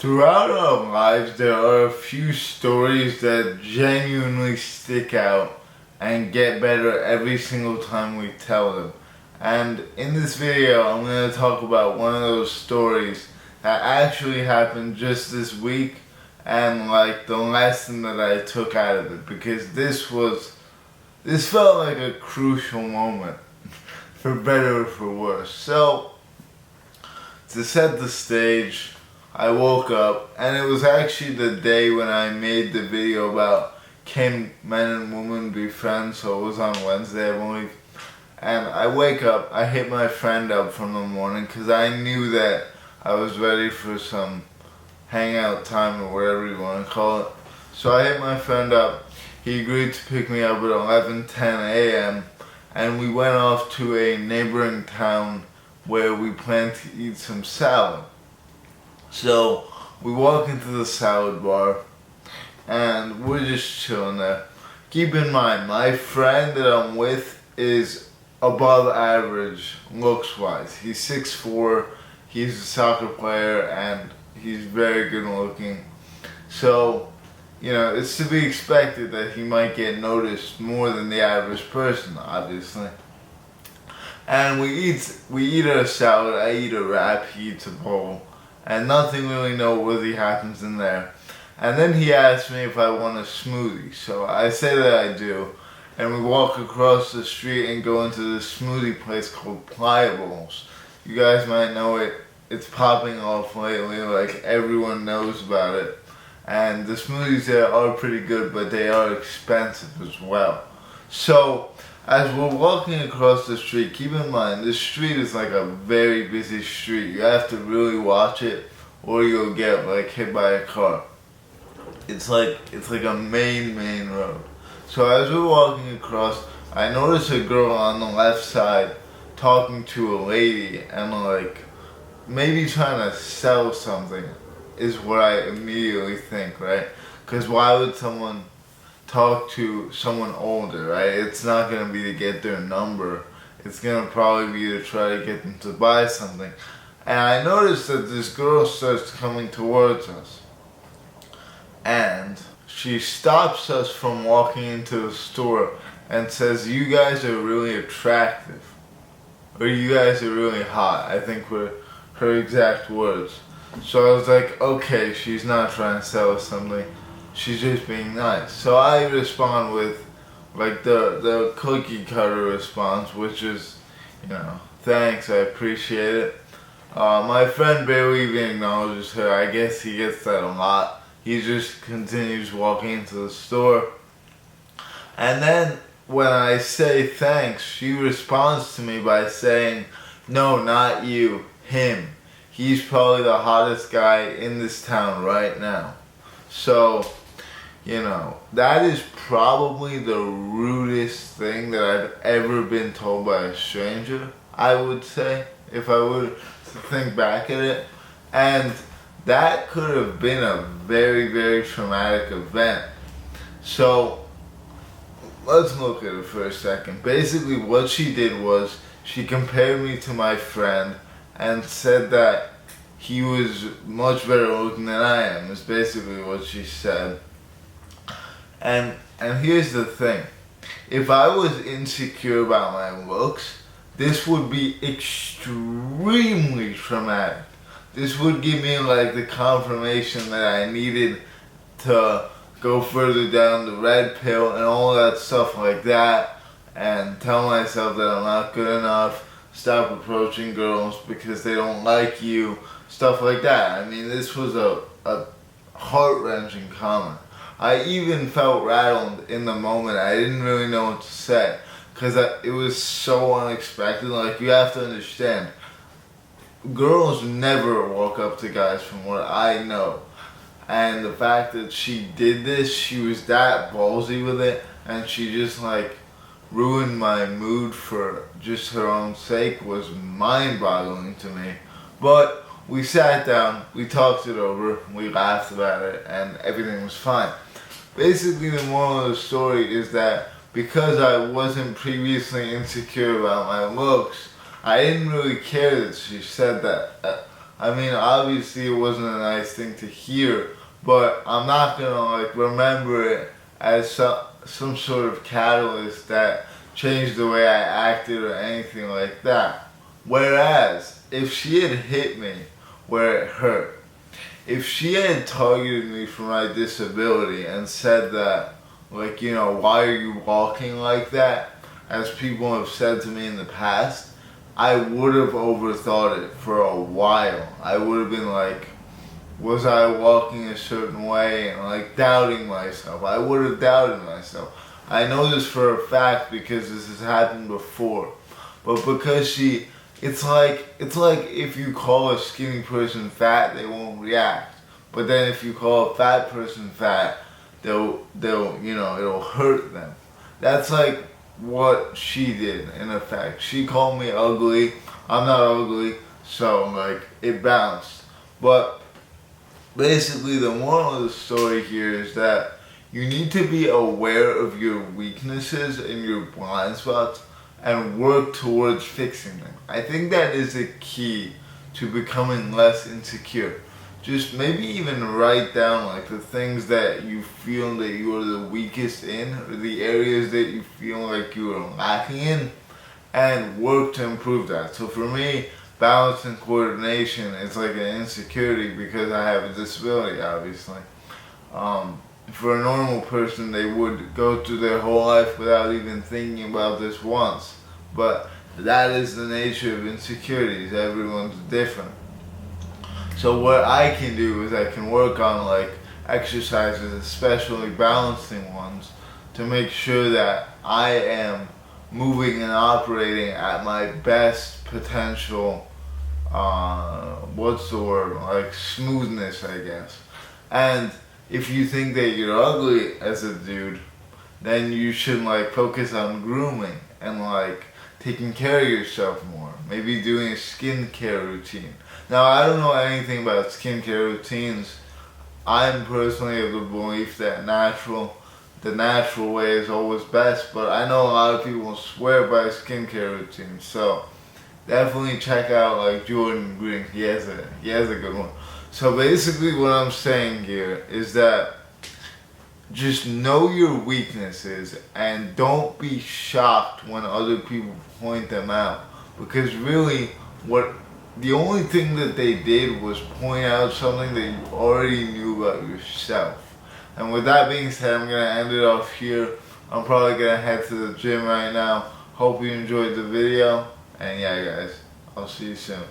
Throughout our lives, there are a few stories that genuinely stick out and get better every single time we tell them. And in this video, I'm going to talk about one of those stories that actually happened just this week and like the lesson that I took out of it, because this felt like a crucial moment, for better or for worse. So, to set the stage, I woke up, and it was actually the day when I made the video about can men and women be friends, so it was on Wednesday, I believe. And I wake up, I hit my friend up from the morning because I knew that I was ready for some hangout time or whatever you want to call it. So I hit my friend up, he agreed to pick me up at 11:10 a.m. and we went off to a neighboring town where we planned to eat some salad. So we walk into the salad bar and we're just chilling there. Keep in mind, my friend that I'm with is above average looks wise. He's 6'4", he's a soccer player, and he's very good looking. So, you know, it's to be expected that he might get noticed more than the average person, obviously. And we eat a salad, I eat a wrap, he eats a bowl, and nothing really noteworthy happens in there. And then he asked me if I want a smoothie, so I say that I do, and we walk across the street and go into this smoothie place called Pliables. You guys might know it, it's popping off lately, like everyone knows about it. And the smoothies there are pretty good, but they are expensive as well. So, as we're walking across the street, keep in mind, this street is like a very busy street. You have to really watch it or you'll get like hit by a car. It's like a main road. So as we're walking across, I notice a girl on the left side talking to a lady and like maybe trying to sell something is what I immediately think, right? Because why would someone talk to someone older, right? It's not going to be to get their number. It's going to probably be to try to get them to buy something. And I noticed that this girl starts coming towards us. And she stops us from walking into the store and says, "You guys are really attractive." Or "You guys are really hot," I think were her exact words. So I was like, okay, she's not trying to sell us something. She's just being nice. So I respond with like the cookie cutter response, which is, you know, thanks, I appreciate it. My friend barely even acknowledges her. I guess he gets that a lot. He just continues walking into the store. And then when I say thanks, she responds to me by saying, "No, not you, him. He's probably the hottest guy in this town right now." So, you know, that is probably the rudest thing that I've ever been told by a stranger, I would say, if I were to think back at it. And that could have been a very traumatic event. So, let's look at it for a second. Basically, what she did was she compared me to my friend and said that he was much better looking than I am, is basically what she said. And here's the thing. If I was insecure about my looks, this would be extremely traumatic. This would give me like the confirmation that I needed to go further down the red pill and all that stuff like that, and tell myself that I'm not good enough, stop approaching girls because they don't like you, stuff like that. I mean, this was a heart-wrenching comment. I even felt rattled in the moment. I didn't really know what to say because it was so unexpected. Like, you have to understand, girls never walk up to guys from what I know. And the fact that she did this, she was that ballsy with it, and she just like ruined my mood for just her own sake, was mind-boggling to me. But we sat down, we talked it over, we laughed about it, and everything was fine. Basically, the moral of the story is that because I wasn't previously insecure about my looks, I didn't really care that she said that. I mean, obviously it wasn't a nice thing to hear, but I'm not gonna like remember it as some sort of catalyst that changed the way I acted or anything like that. Whereas, if she had hit me where it hurt, if she had targeted me for my disability and said that, like, you know, why are you walking like that, as people have said to me in the past, I would have overthought it for a while. I would have been like, was I walking a certain way, and like doubting myself. I would have doubted myself. I know this for a fact because this has happened before. But because it's like if you call a skinny person fat, they won't react. But then if you call a fat person fat, they'll you know, it'll hurt them. That's like what she did in effect. She called me ugly. I'm not ugly, so like it bounced. But basically the moral of the story here is that you need to be aware of your weaknesses and your blind spots and work towards fixing them. I think that is the key to becoming less insecure. Just maybe even write down like the things that you feel that you are the weakest in, or the areas that you feel like you are lacking in, and work to improve that. So for me, balance and coordination is like an insecurity because I have a disability, obviously. For a normal person, they would go through their whole life without even thinking about this once. But that is the nature of insecurities. Everyone's different. So what I can do is I can work on like exercises, especially balancing ones, to make sure that I am moving and operating at my best potential, what's the word, like smoothness, I guess. And if you think that you're ugly as a dude, then you should like focus on grooming and like taking care of yourself more. Maybe doing a skincare routine. Now, I don't know anything about skincare routines. I'm personally of the belief that the natural way is always best, but I know a lot of people swear by skincare routines. So definitely check out like Jordan Green. He has a good one. So basically what I'm saying here is that just know your weaknesses and don't be shocked when other people point them out, because really the only thing that they did was point out something that you already knew about yourself. And with that being said, I'm going to end it off here. I'm probably going to head to the gym right now. Hope you enjoyed the video, and yeah guys, I'll see you soon.